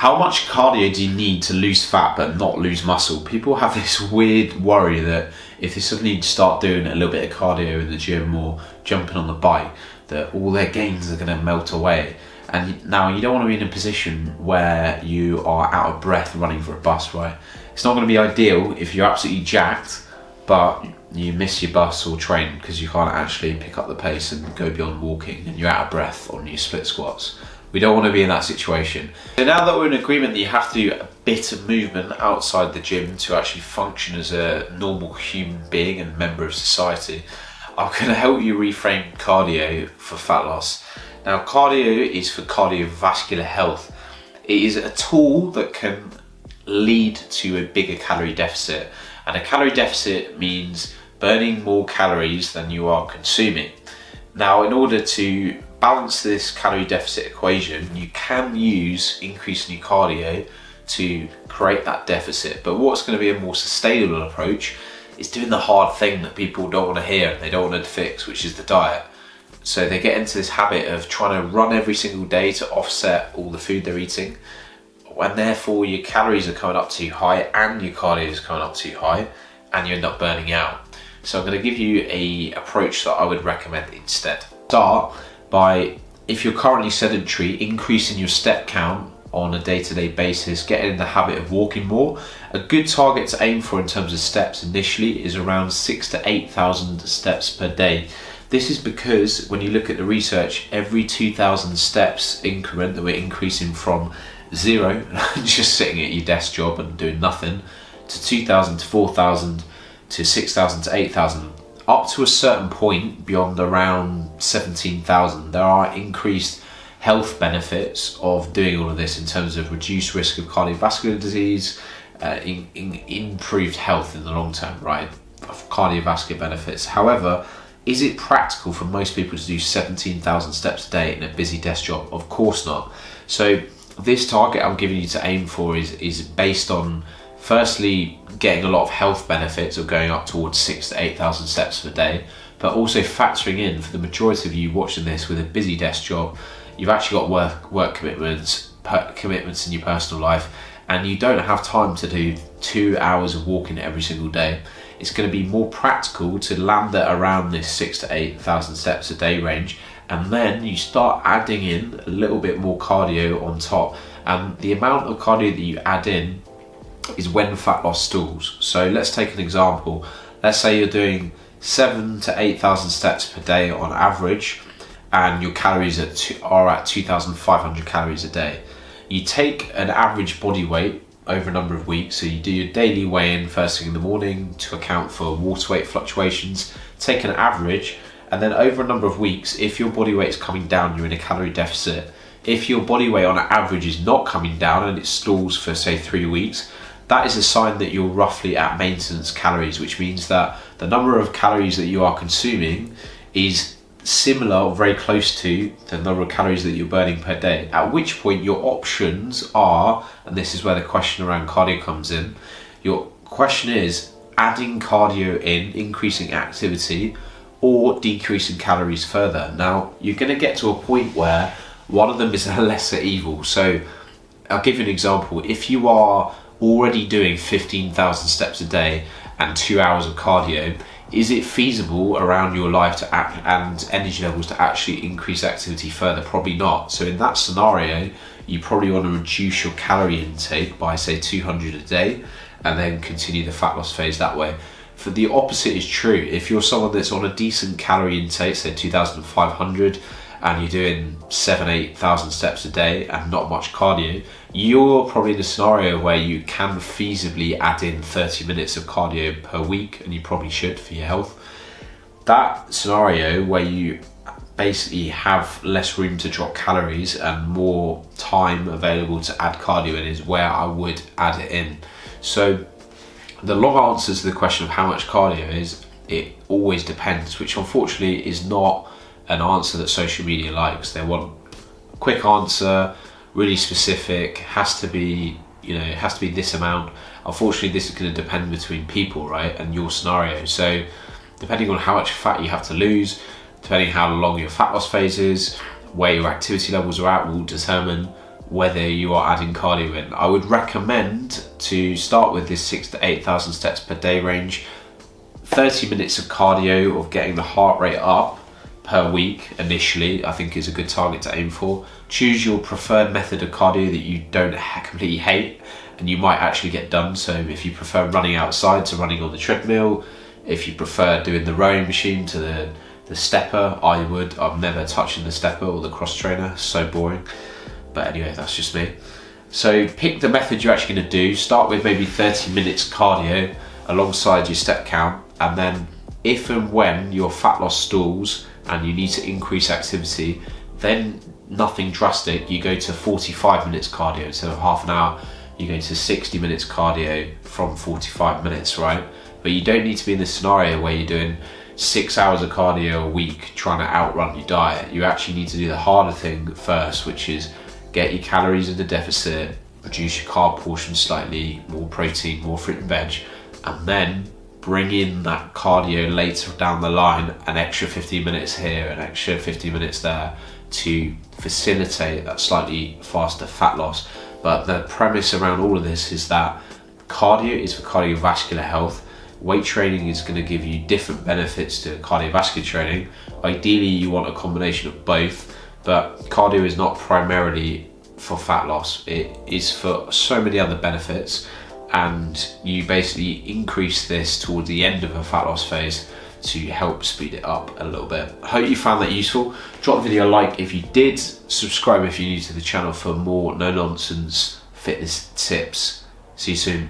How much cardio do you need to lose fat but not lose muscle? People have this weird worry that if they suddenly start doing a little bit of cardio in the gym or jumping on the bike, that all their gains are going to melt away. And now you don't want to be in a position where you are out of breath running for a bus, right? It's not going to be ideal if you're absolutely jacked, but you miss your bus or train because you can't actually pick up the pace and go beyond walking and you're out of breath on your split squats. We don't want to be in that situation. So now that we're in agreement that you have to do a bit of movement outside the gym to actually function as a normal human being and member of society, I'm going to help you reframe cardio for fat loss. Now, cardio is for cardiovascular health. It is a tool that can lead to a bigger calorie deficit. And a calorie deficit means burning more calories than you are consuming. Now, in order to balance this calorie deficit equation, you can use increasing your cardio to create that deficit. But what's going to be a more sustainable approach is doing the hard thing that people don't want to hear and they don't want to fix, which is the diet. So they get into this habit of trying to run every single day to offset all the food they're eating, and therefore your calories are coming up too high and your cardio is coming up too high and you end up burning out. So I'm going to give you an approach that I would recommend instead. Start by, if you're currently sedentary, increasing your step count on a day-to-day basis, getting in the habit of walking more. A good target to aim for in terms of steps initially is around 6,000 to 8,000 steps per day. This is because when you look at the research, every 2,000 steps increment that we're increasing from 0, just sitting at your desk job and doing nothing, to 2,000 to 4,000 to 6,000 to 8,000, up to a certain point beyond around 17,000, there are increased health benefits of doing all of this in terms of reduced risk of cardiovascular disease, improved health in the long term, right? Of cardiovascular benefits. However, is it practical for most people to do 17,000 steps a day in a busy desk job? Of course not. So this target I'm giving you to aim for is based on, firstly, getting a lot of health benefits of going up towards 6,000 to 8,000 steps per day, but also factoring in, for the majority of you watching this with a busy desk job, you've actually got work commitments in your personal life, and you don't have time to do 2 hours of walking every single day. It's going to be more practical to land it around this 6,000 to 8,000 steps a day range, and then you start adding in a little bit more cardio on top. And the amount of cardio that you add in is when fat loss stalls. So let's take an example. Let's say you're doing 7,000 to 8,000 steps per day on average, and your calories are at 2,500 calories a day. You take an average body weight over a number of weeks, so you do your daily weigh-in first thing in the morning to account for water weight fluctuations, take an average, and then over a number of weeks, if your body weight is coming down, you're in a calorie deficit. If your body weight on average is not coming down and it stalls for say 3 weeks, that is a sign that you're roughly at maintenance calories, which means that the number of calories that you are consuming is similar or very close to the number of calories that you're burning per day, at which point your options are, and this is where the question around cardio comes in, your question is adding cardio in, increasing activity, or decreasing calories further. Now, you're going to get to a point where one of them is a lesser evil. So I'll give you an example. If you are already doing 15,000 steps a day and 2 hours of cardio, is it feasible around your life to act and energy levels to actually increase activity further? Probably not. So in that scenario, you probably want to reduce your calorie intake by say 200 a day and then continue the fat loss phase that way. For the opposite is true. If you're someone that's on a decent calorie intake, say 2,500, and you're doing 7,000-8,000 steps a day and not much cardio, you're probably in a scenario where you can feasibly add in 30 minutes of cardio per week, and you probably should for your health. That scenario where you basically have less room to drop calories and more time available to add cardio in is where I would add it in. So the long answer to the question of how much cardio is, it always depends, which unfortunately is not an answer that social media likes. They want a quick answer, really specific, has to be this amount. Unfortunately, this is going to depend between people, right, and your scenario. So depending on how much fat you have to lose, depending how long your fat loss phase is, where your activity levels are at, will determine whether you are adding cardio in. I would recommend to start with this 6,000 to 8,000 steps per day range. 30 minutes of cardio, of getting the heart rate up per week initially, I think is a good target to aim for. Choose your preferred method of cardio that you don't completely hate and you might actually get done. So if you prefer running outside to running on the treadmill, if you prefer doing the rowing machine to the stepper, I'm never touching the stepper or the cross trainer, so boring. But anyway, that's just me. So pick the method you're actually going to do. Start with maybe 30 minutes cardio alongside your step count, and then if and when your fat loss stalls and you need to increase activity, then nothing drastic, you go to 45 minutes cardio instead of half an hour. You go to 60 minutes cardio from 45 minutes, right? But you don't need to be in this scenario where you're doing 6 hours of cardio a week trying to outrun your diet. You actually need to do the harder thing first, which is get your calories in the deficit, reduce your carb portion slightly, more protein, more fruit and veg, and then bring in that cardio later down the line, an extra 15 minutes here, an extra 15 minutes there, to facilitate that slightly faster fat loss. But the premise around all of this is that cardio is for cardiovascular health. Weight training is going to give you different benefits to cardiovascular training. Ideally, you want a combination of both, but cardio is not primarily for fat loss. It is for so many other benefits, and you basically increase this towards the end of a fat loss phase to help speed it up a little bit. I hope you found that useful. Drop the video a like if you did, subscribe if you're new to the channel for more no-nonsense fitness tips. See you soon.